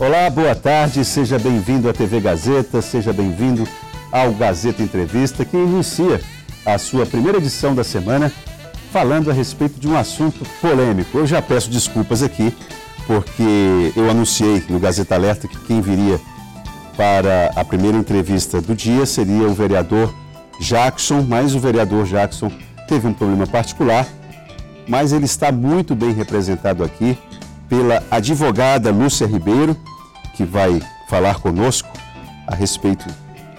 Olá, boa tarde, seja bem-vindo à TV Gazeta, seja bem-vindo ao Gazeta Entrevista, que inicia a sua primeira edição da semana falando a respeito de um assunto polêmico. Eu já peço desculpas aqui, porque eu anunciei no Gazeta Alerta que quem viria para a primeira entrevista do dia seria o vereador Jackson, mas o vereador Jackson teve um problema particular, mas ele está muito bem representado aqui pela advogada Lúcia Ribeiro, que vai falar conosco a respeito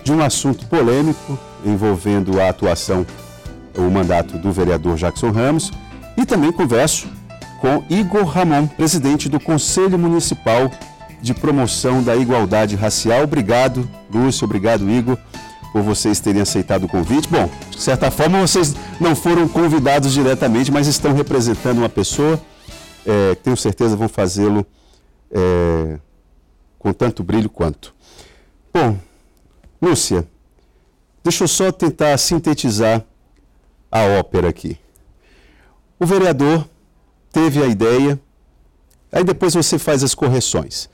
de um assunto polêmico envolvendo a atuação, o mandato do vereador Jackson Ramos, e também converso com Igor Ramon, presidente do Conselho Municipal de Promoção da Igualdade Racial. Obrigado, Lúcia, obrigado, Igor, por vocês terem aceitado o convite. Bom, de certa forma vocês não foram convidados diretamente, mas estão representando uma pessoa, tenho certeza vão fazê-lo com tanto brilho quanto. Bom, Lúcia, deixa eu só tentar sintetizar a ópera aqui. O vereador teve a ideia, aí depois você faz as correções.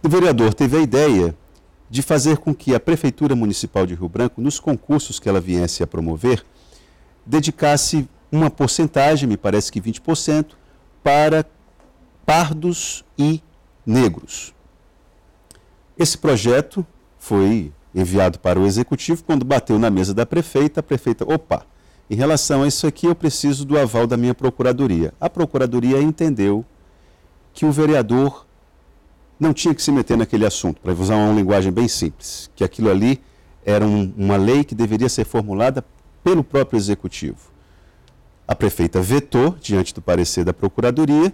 O vereador teve a ideia de fazer com que a Prefeitura Municipal de Rio Branco, nos concursos que ela viesse a promover, dedicasse uma porcentagem, me parece que 20%, para pardos e negros. Esse projeto foi enviado para o Executivo. Quando bateu na mesa da prefeita, a prefeita, em relação a isso aqui eu preciso do aval da minha Procuradoria. A Procuradoria entendeu que o vereador não tinha que se meter naquele assunto, para usar uma linguagem bem simples, que aquilo ali era uma lei que deveria ser formulada pelo próprio Executivo. A prefeita vetou diante do parecer da Procuradoria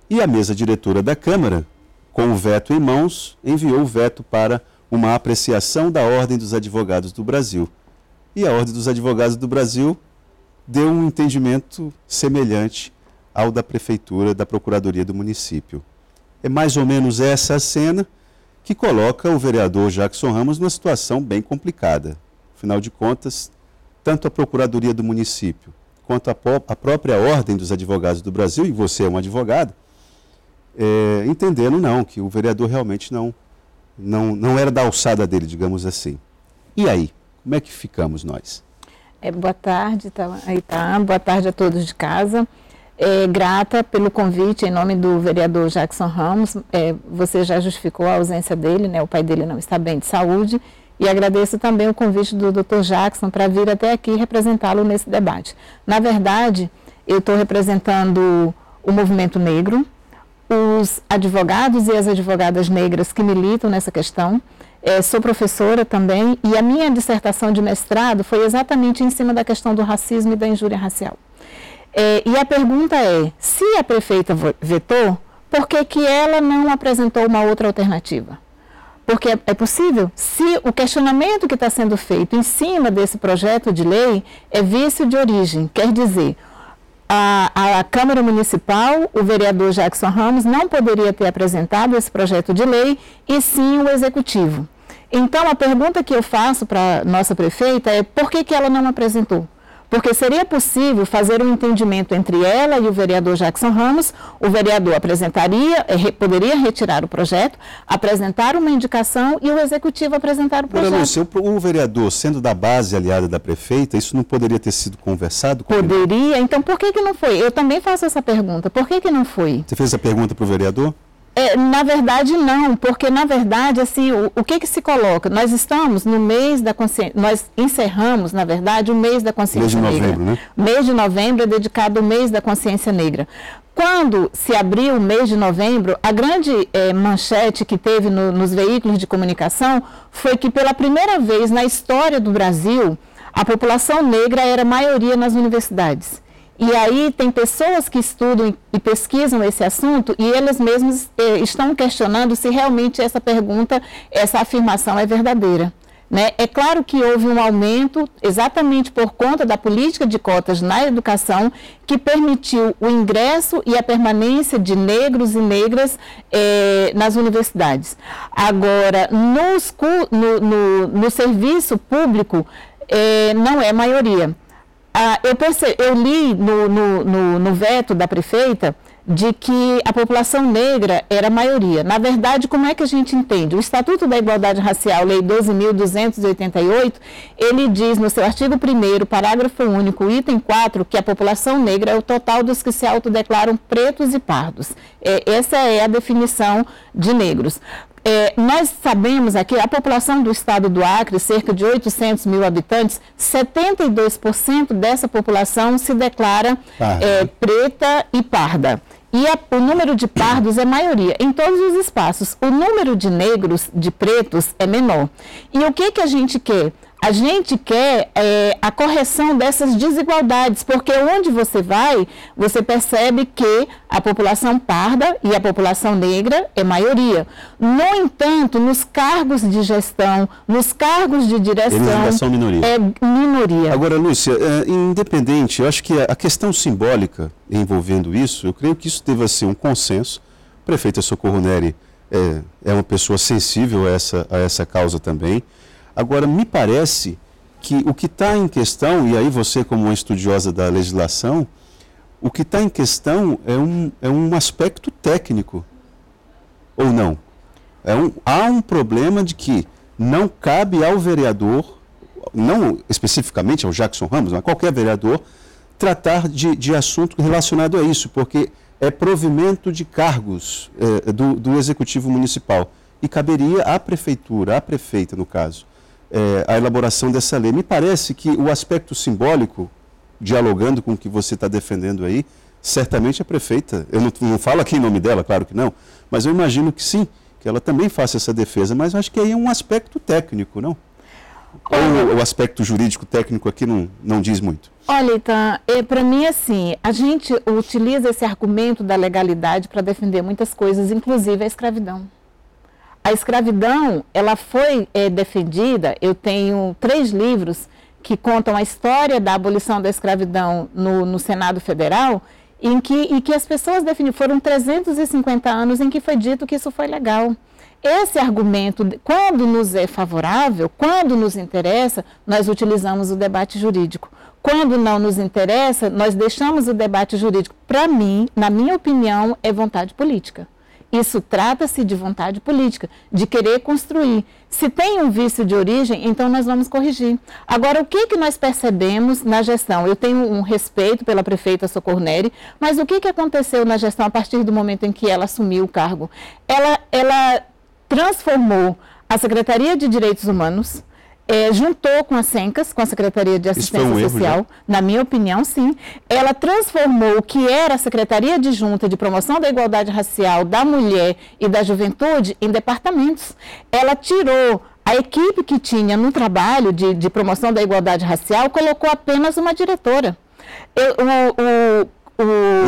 e a mesa diretora da Câmara, com o veto em mãos, enviou o veto para uma apreciação da Ordem dos Advogados do Brasil. E a Ordem dos Advogados do Brasil deu um entendimento semelhante ao da Prefeitura, da Procuradoria do município. É mais ou menos essa a cena que coloca o vereador Jackson Ramos numa situação bem complicada. Afinal de contas, tanto a Procuradoria do município quanto a própria Ordem dos Advogados do Brasil, e você é um advogado, entendendo que o vereador realmente não era da alçada dele, digamos assim. E aí, como é que ficamos nós? Boa tarde, Itá. Boa tarde a todos de casa. Grata pelo convite em nome do vereador Jackson Ramos. Você já justificou a ausência dele, né? O pai dele não está bem de saúde. E agradeço também o convite do Dr. Jackson para vir até aqui representá-lo nesse debate. Na verdade, eu estou representando o movimento negro, os advogados e as advogadas negras que militam nessa questão. Sou professora também e a minha dissertação de mestrado foi exatamente em cima da questão do racismo e da injúria racial. E a pergunta é, se a prefeita vetou, por que ela não apresentou uma outra alternativa? Porque é possível, se o questionamento que está sendo feito em cima desse projeto de lei é vício de origem, quer dizer, a Câmara Municipal, o vereador Jackson Ramos, não poderia ter apresentado esse projeto de lei, e sim o Executivo. Então, a pergunta que eu faço para a nossa prefeita é por que ela não apresentou? Porque seria possível fazer um entendimento entre ela e o vereador Jackson Ramos, o vereador poderia retirar o projeto, apresentar uma indicação e o Executivo apresentar o projeto. Lúcia, o vereador, sendo da base aliada da prefeita, isso não poderia ter sido conversado com ele? Poderia, então por que não foi? Eu também faço essa pergunta, por que não foi? Você fez essa pergunta para o vereador? Na verdade, não, porque, na verdade, assim, o que se coloca? Nós estamos no mês da consciência, nós encerramos, na verdade, o mês da consciência negra. Mês de novembro, né? Mês de novembro é dedicado ao mês da consciência negra. Quando se abriu o mês de novembro, a grande manchete que teve nos veículos de comunicação foi que, pela primeira vez na história do Brasil, a população negra era maioria nas universidades. E aí tem pessoas que estudam e pesquisam esse assunto e eles mesmos estão questionando se realmente essa pergunta, essa afirmação é verdadeira. Né? É claro que houve um aumento exatamente por conta da política de cotas na educação que permitiu o ingresso e a permanência de negros e negras nas universidades. Agora, no serviço público, não é maioria. Eu li no veto da prefeita de que a população negra era a maioria. Na verdade, como é que a gente entende? O Estatuto da Igualdade Racial, Lei 12.288, ele diz no seu artigo 1º, parágrafo único, item 4, que a população negra é o total dos que se autodeclaram pretos e pardos. Essa é a definição de negros. Nós sabemos aqui, a população do estado do Acre, cerca de 800 mil habitantes, 72% dessa população se declara preta e parda. E o número de pardos é maioria em todos os espaços. O número de negros, de pretos, é menor. E o que a gente quer? A gente quer a correção dessas desigualdades, porque onde você vai, você percebe que a população parda e a população negra é maioria. No entanto, nos cargos de gestão, nos cargos de direção, eles ainda são minoria. É minoria. Agora, Lúcia, independente, eu acho que a questão simbólica envolvendo isso, eu creio que isso deva ser um consenso. A prefeita Socorro Neri é uma pessoa sensível a essa causa também. Agora, me parece que o que está em questão, e aí você como uma estudiosa da legislação, o que está em questão é um aspecto técnico, ou não? Há um problema de que não cabe ao vereador, não especificamente ao Jackson Ramos, mas qualquer vereador, tratar de assunto relacionado a isso, porque é provimento de cargos do Executivo Municipal e caberia à Prefeitura, à Prefeita no caso, a elaboração dessa lei. Me parece que o aspecto simbólico, dialogando com o que você está defendendo aí, certamente a Prefeita, eu não falo aqui em nome dela, claro que não, mas eu imagino que sim, que ela também faça essa defesa, mas eu acho que aí é um aspecto técnico, não? Ou o aspecto jurídico técnico aqui não diz muito? Olha, Itan, para mim, assim, a gente utiliza esse argumento da legalidade para defender muitas coisas, inclusive a escravidão. A escravidão, ela foi defendida, eu tenho 3 livros que contam a história da abolição da escravidão no Senado Federal, em que as pessoas definiram, foram 350 anos em que foi dito que isso foi legal. Esse argumento, quando nos é favorável, quando nos interessa, nós utilizamos o debate jurídico. Quando não nos interessa, nós deixamos o debate jurídico. Para mim, na minha opinião, é vontade política. Isso trata-se de vontade política, de querer construir. Se tem um vício de origem, então nós vamos corrigir. Agora, o que nós percebemos na gestão? Eu tenho um respeito pela prefeita Socorro Neri, mas o que aconteceu na gestão a partir do momento em que ela assumiu o cargo? Ela transformou a Secretaria de Direitos Humanos, juntou com a SENCAS, com a Secretaria de Assistência Social, na minha opinião, sim. Ela transformou o que era a Secretaria Adjunta de Promoção da Igualdade Racial, da Mulher e da Juventude em departamentos. Ela tirou a equipe que tinha no trabalho de promoção da igualdade racial, colocou apenas uma diretora.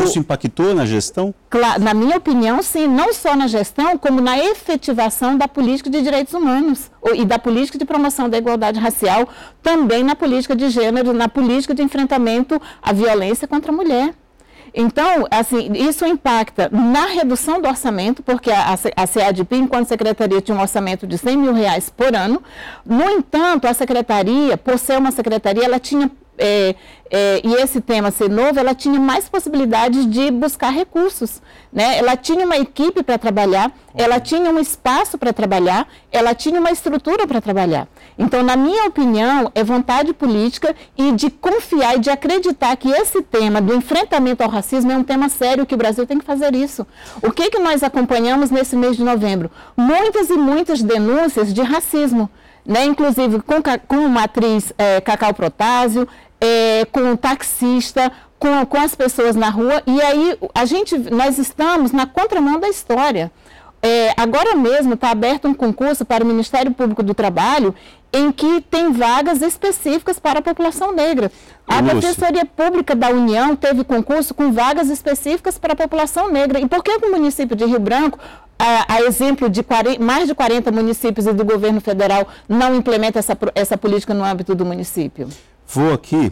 Isso impactou na gestão? Claro, na minha opinião, sim. Não só na gestão, como na efetivação da política de direitos humanos e da política de promoção da igualdade racial, também na política de gênero, na política de enfrentamento à violência contra a mulher. Então, assim, isso impacta na redução do orçamento, porque a CEADP, enquanto secretaria, tinha um orçamento de R$100 mil por ano. No entanto, a secretaria, por ser uma secretaria, ela tinha e esse tema ser novo, ela tinha mais possibilidades de buscar recursos, né? Ela tinha uma equipe para trabalhar, ela tinha um espaço para trabalhar, ela tinha uma estrutura para trabalhar. Então, na minha opinião, é vontade política e de confiar e de acreditar que esse tema do enfrentamento ao racismo é um tema sério, que o Brasil tem que fazer isso. O que nós acompanhamos nesse mês de novembro? Muitas e muitas denúncias de racismo, né? Inclusive com uma atriz, Cacau Protásio, com um taxista, com as pessoas na rua, e aí nós estamos na contramão da história. Agora mesmo está aberto um concurso para o Ministério Público do Trabalho, em que tem vagas específicas para a população negra. A Defensoria Pública da União teve concurso com vagas específicas para a população negra. E por que o município de Rio Branco, a exemplo de mais de 40 municípios e do governo federal, não implementa essa política no âmbito do município? Vou aqui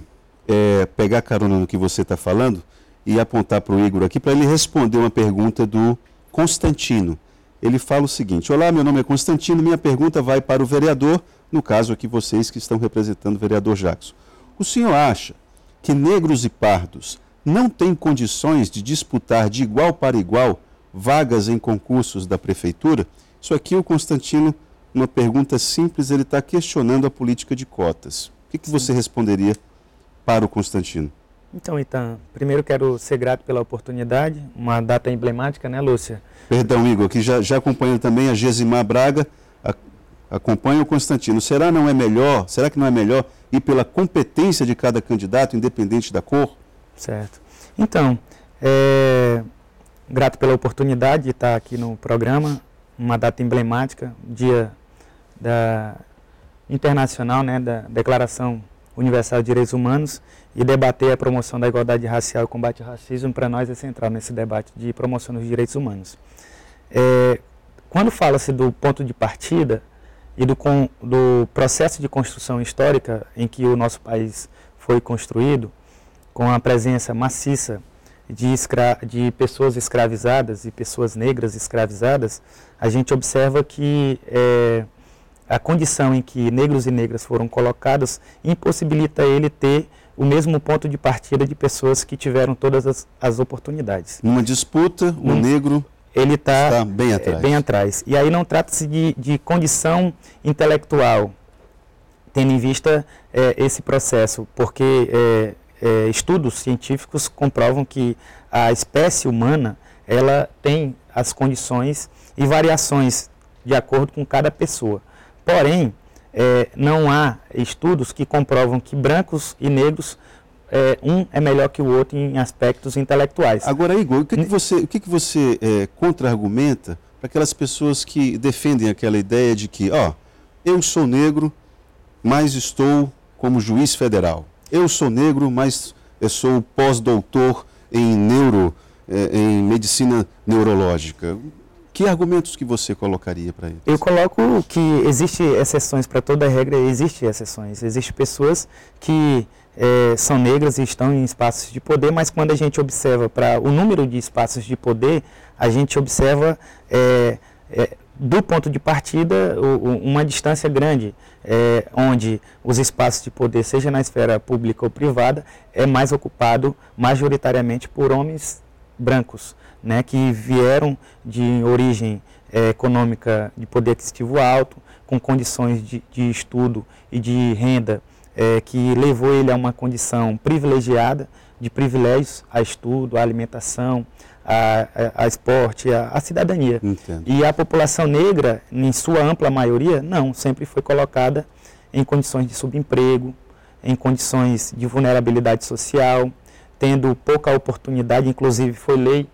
pegar carona no que você está falando e apontar para o Igor aqui para ele responder uma pergunta do Constantino. Ele fala o seguinte: olá, meu nome é Constantino, minha pergunta vai para o vereador, no caso aqui vocês que estão representando o vereador Jackson. O senhor acha que negros e pardos não tem condições de disputar de igual para igual vagas em concursos da prefeitura? Isso aqui o Constantino, uma pergunta simples, ele está questionando a política de cotas. O que você responderia para o Constantino? Então, Itan, primeiro quero ser grato pela oportunidade, uma data emblemática, né, Lúcia? Perdão, Igor, que já acompanha também a Gesimar Braga, acompanha o Constantino. Será que não é melhor ir pela competência de cada candidato, independente da cor? Certo. Então, grato pela oportunidade de estar aqui no programa, uma data emblemática, dia internacional, né, da Declaração Universal de Direitos Humanos, e debater a promoção da igualdade racial e o combate ao racismo, para nós é central nesse debate de promoção dos direitos humanos. Quando fala-se do ponto de partida e do processo de construção histórica em que o nosso país foi construído, com a presença maciça de pessoas escravizadas e pessoas negras escravizadas, a gente observa que a condição em que negros e negras foram colocados impossibilita ele ter o mesmo ponto de partida de pessoas que tiveram todas as oportunidades. Numa disputa, o negro ele está bem atrás. E aí não trata-se de condição intelectual, tendo em vista esse processo, porque estudos científicos comprovam que a espécie humana ela tem as condições e variações de acordo com cada pessoa. Porém, não há estudos que comprovam que brancos e negros, um é melhor que o outro em aspectos intelectuais. Agora, Igor, o que você contra-argumenta para aquelas pessoas que defendem aquela ideia de que, eu sou negro, mas estou como juiz federal. Eu sou negro, mas eu sou pós-doutor em medicina neurológica. Que argumentos que você colocaria para eles? Eu coloco que existem exceções para toda regra, existem exceções. Existem pessoas que são negras e estão em espaços de poder, mas quando a gente observa para o número de espaços de poder, a gente observa do ponto de partida uma distância grande, onde os espaços de poder, seja na esfera pública ou privada, é mais ocupado majoritariamente por homens brancos, né, que vieram de origem econômica de poder aquisitivo alto, com condições de estudo e de renda que levou ele a uma condição privilegiada, de privilégios a estudo, a alimentação, a esporte, a cidadania. Entendo. E a população negra, em sua ampla maioria, não, sempre foi colocada em condições de subemprego, em condições de vulnerabilidade social, tendo pouca oportunidade, inclusive foi lei,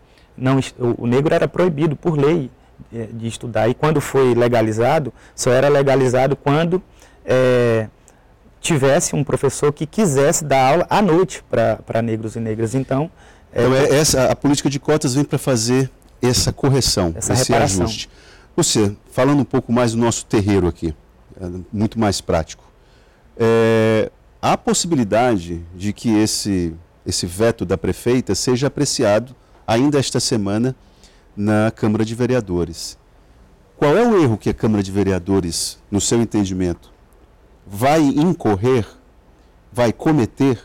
o negro era proibido por lei de estudar, e quando foi legalizado, só era legalizado quando tivesse um professor que quisesse dar aula à noite para negros e negras. Então, a política de cotas vem para fazer essa correção, esse reparação. Ajuste. Você, falando um pouco mais do nosso terreiro aqui, muito mais prático, há possibilidade de que esse veto da prefeita seja apreciado ainda esta semana na Câmara de Vereadores. Qual é o erro que a Câmara de Vereadores, no seu entendimento, vai incorrer, vai cometer,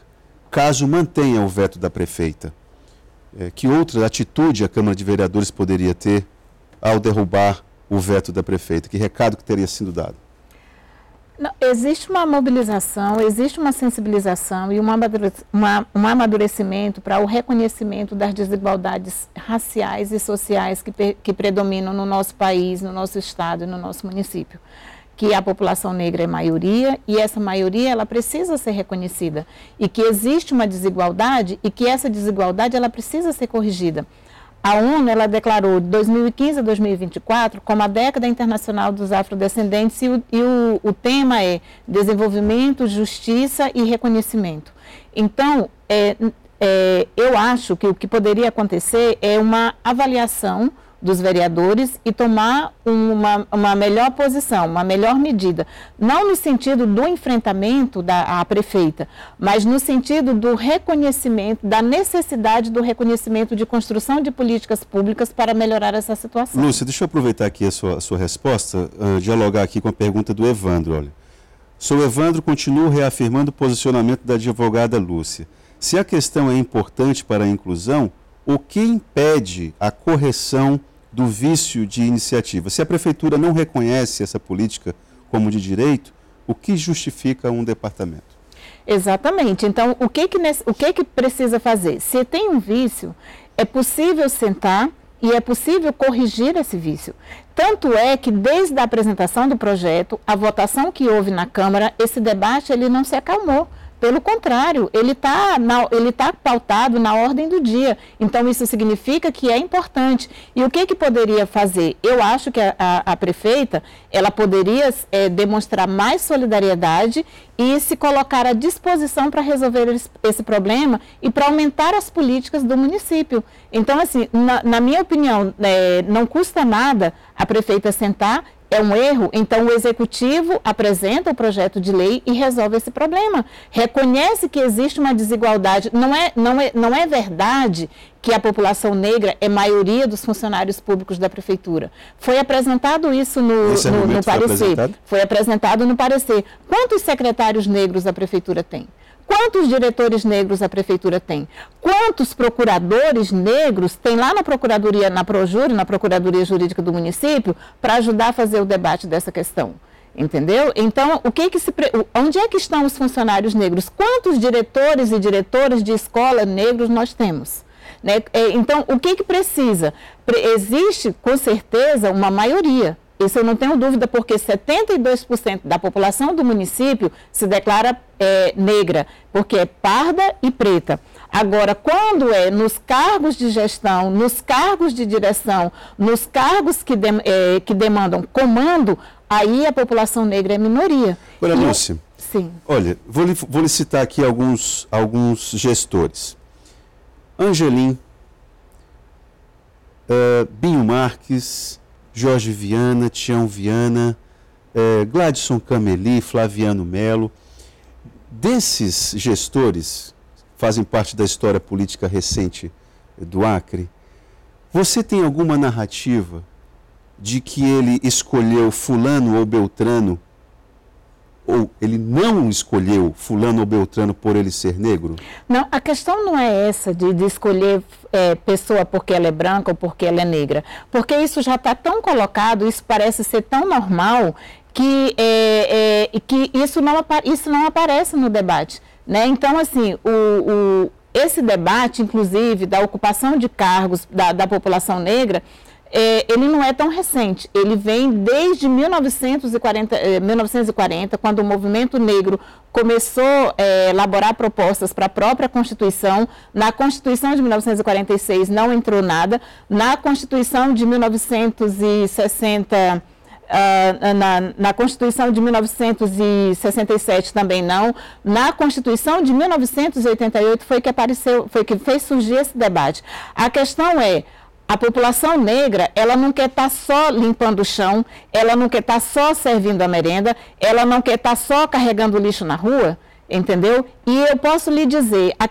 caso mantenha o veto da prefeita? Que outra atitude a Câmara de Vereadores poderia ter ao derrubar o veto da prefeita? Que recado que teria sido dado? Não, existe uma mobilização, existe uma sensibilização e um amadurecimento para o reconhecimento das desigualdades raciais e sociais que predominam no nosso país, no nosso estado e no nosso município. Que a população negra é maioria e essa maioria ela precisa ser reconhecida e que existe uma desigualdade e que essa desigualdade ela precisa ser corrigida. A ONU ela declarou de 2015 a 2024 como a década internacional dos afrodescendentes e o tema é desenvolvimento, justiça e reconhecimento. Então, eu acho que o que poderia acontecer é uma avaliação dos vereadores e tomar uma melhor posição, uma melhor medida. Não no sentido do enfrentamento à prefeita, mas no sentido do reconhecimento, da necessidade do reconhecimento de construção de políticas públicas para melhorar essa situação. Lúcia, deixa eu aproveitar aqui a sua resposta, dialogar aqui com a pergunta do Evandro. Olha, sou Evandro, continuo reafirmando o posicionamento da advogada Lúcia. Se a questão é importante para a inclusão, o que impede a correção do vício de iniciativa? Se a prefeitura não reconhece essa política como de direito, o que justifica um departamento? Exatamente. Então, o que precisa fazer? Se tem um vício, é possível sentar e é possível corrigir esse vício. Tanto é que, desde a apresentação do projeto, a votação que houve na Câmara, esse debate ele não se acalmou. Pelo contrário, ele tá pautado na ordem do dia. Então, isso significa que é importante. E o que poderia fazer? Eu acho que a prefeita, ela poderia demonstrar mais solidariedade e se colocar à disposição para resolver esse problema e para aumentar as políticas do município. Então, assim, na minha opinião, não custa nada a prefeita sentar. É um erro, então o executivo apresenta o projeto de lei e resolve esse problema. Reconhece que existe uma desigualdade. Não é verdade que a população negra é maioria dos funcionários públicos da prefeitura. Foi apresentado isso no parecer. Foi apresentado no parecer. Quantos secretários negros a prefeitura tem? Quantos diretores negros a prefeitura tem? Quantos procuradores negros tem lá na Procuradoria, na Projur, na Procuradoria Jurídica do município, para ajudar a fazer o debate dessa questão? Entendeu? Então, onde é que estão os funcionários negros? Quantos diretores e diretoras de escola negros nós temos? Né? Então, o que precisa? Existe, com certeza, uma maioria. Isso eu não tenho dúvida, porque 72% da população do município se declara negra, porque é parda e preta. Agora, quando é nos cargos de gestão, nos cargos de direção, nos cargos que demandam comando, aí a população negra é minoria. Olha, Lúcia, sim. Olha, vou lhe citar aqui alguns gestores. Angelim, Binho Marques, Jorge Viana, Tião Viana, Gladson Cameli, Flaviano Melo. Desses gestores, fazem parte da história política recente do Acre, você tem alguma narrativa de que ele escolheu fulano ou beltrano, ou ele não escolheu fulano ou beltrano por ele ser negro? Não, a questão não é essa de escolher pessoa porque ela é branca ou porque ela é negra. Porque isso já está tão colocado, isso parece ser tão normal que isso não aparece no debate. Né? Então, assim, esse debate, inclusive, da ocupação de cargos da população negra, ele não é tão recente, ele vem desde 1940, quando o movimento negro começou a elaborar propostas para a própria Constituição. Na Constituição de 1946 não entrou nada, na Constituição de 1960... na Constituição de 1967 também não. Na Constituição de 1988 foi que fez surgir esse debate. A questão é, a população negra, ela não quer estar só limpando o chão, ela não quer estar só servindo a merenda, ela não quer estar só carregando lixo na rua, entendeu? E eu posso lhe dizer, a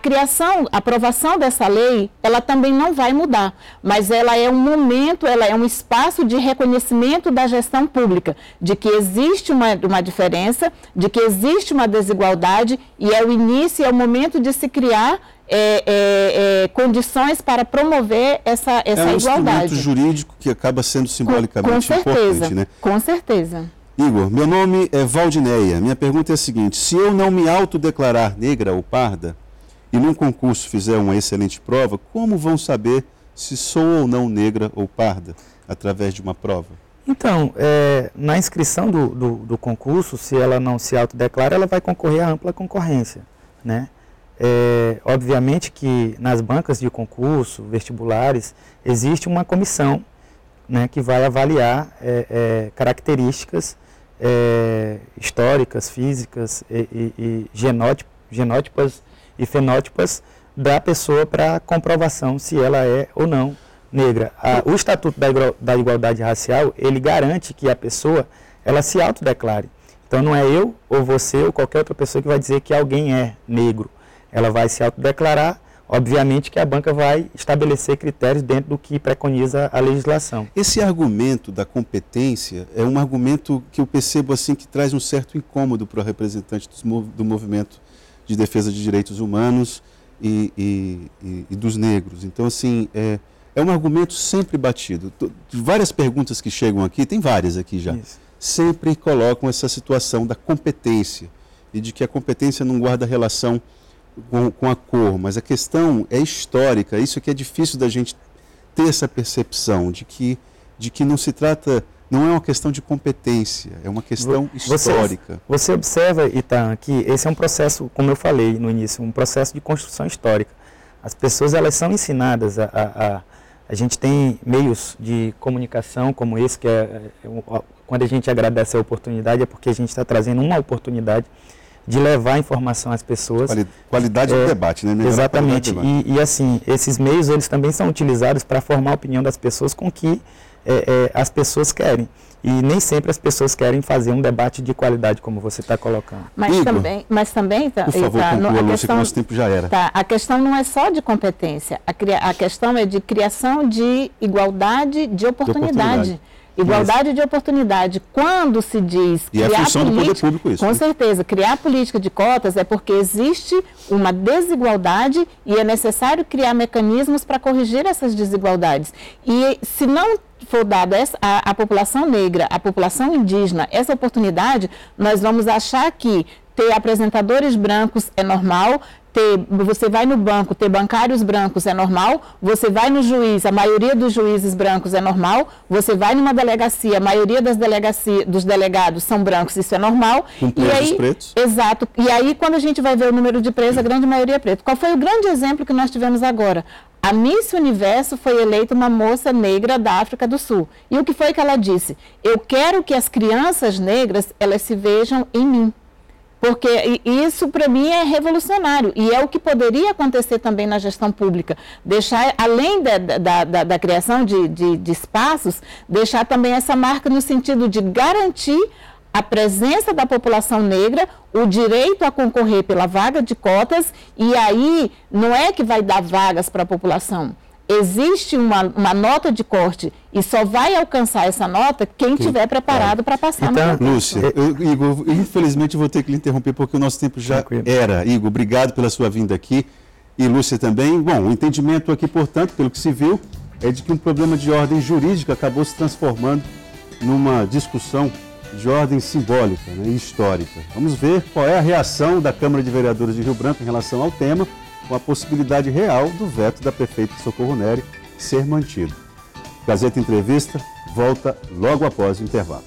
aprovação dessa lei, ela também não vai mudar, mas ela é um momento, ela é um espaço de reconhecimento da gestão pública, de que existe uma diferença, de que existe uma desigualdade, e é o início, é o momento de se criar condições para promover essa igualdade. É um instrumento jurídico que acaba sendo simbolicamente importante, né? Com certeza. Igor, meu nome é Valdineia. Minha pergunta é a seguinte: se eu não me autodeclarar negra ou parda e num concurso fizer uma excelente prova, como vão saber se sou ou não negra ou parda através de uma prova? Então, na inscrição do concurso, se ela não se autodeclara, ela vai concorrer à ampla concorrência, né? Obviamente que nas bancas de concurso, vestibulares, existe uma comissão, né, que vai avaliar características históricas, físicas e genótipas e fenótipas da pessoa para comprovação se ela é ou não negra. O Estatuto da Igualdade Racial, ele garante que a pessoa ela se autodeclare. Então não é eu ou você ou qualquer outra pessoa que vai dizer que alguém é negro. Ela vai se autodeclarar, obviamente que a banca vai estabelecer critérios dentro do que preconiza a legislação. Esse argumento da competência é um argumento que eu percebo assim que traz um certo incômodo para o representante do movimento de defesa de direitos humanos e dos negros. Então, assim, é um argumento sempre batido. Várias perguntas que chegam aqui, tem várias aqui já, sempre colocam essa situação da competência e de que a competência não guarda relação com a cor, mas a questão é histórica. Isso que é difícil da gente ter essa percepção de que não se trata, não é uma questão de competência, é uma questão histórica. Você observa, Itan, que esse é um processo, como eu falei no início, um processo de construção histórica. As pessoas, elas são ensinadas a gente tem meios de comunicação como esse, que quando a gente agradece a oportunidade, é porque a gente está trazendo uma oportunidade de levar informação às pessoas. Qualidade do debate, né? Melhorar exatamente. E assim, esses meios, eles também são utilizados para formar a opinião das pessoas com que as pessoas querem. E nem sempre as pessoas querem fazer um debate de qualidade, como você está colocando. Mas Igor, também por favor, conclua, Lúcia, que o nosso tempo já era. A questão não é só de competência, a questão é de criação de igualdade de oportunidade. Igualdade de oportunidade. Quando se diz e é função do poder público isso. Com certeza, criar política de cotas é porque existe uma desigualdade e é necessário criar mecanismos para corrigir essas desigualdades. E se não for dada à população negra, à população indígena, essa oportunidade, nós vamos achar que ter apresentadores brancos é normal, você vai no banco, ter bancários brancos é normal, você vai no juiz, a maioria dos juízes brancos é normal, você vai numa delegacia, a maioria dos delegados são brancos, isso é normal. Com presos pretos? Exato. E aí, quando a gente vai ver o número de presos, a grande maioria é preto. Qual foi o grande exemplo que nós tivemos agora? A Miss Universo foi eleita uma moça negra da África do Sul. E o que foi que ela disse? Eu quero que as crianças negras, elas se vejam em mim. Porque isso, para mim, é revolucionário. E é o que poderia acontecer também na gestão pública. Deixar, além da criação de espaços, deixar também essa marca no sentido de garantir a presença da população negra, o direito a concorrer pela vaga de cotas, e aí não é que vai dar vagas para a população. Existe uma nota de corte e só vai alcançar essa nota quem estiver preparado para passar. Então, Lúcia, Igor, infelizmente vou ter que lhe interromper porque o nosso tempo já era. Igor, obrigado pela sua vinda aqui e Lúcia também. Bom, o entendimento aqui, portanto, pelo que se viu, é de que um problema de ordem jurídica acabou se transformando numa discussão de ordem simbólica, né, e histórica. Vamos ver qual é a reação da Câmara de Vereadores de Rio Branco em relação ao tema, com a possibilidade real do veto da prefeita Socorro Nery ser mantido. Gazeta Entrevista volta logo após o intervalo.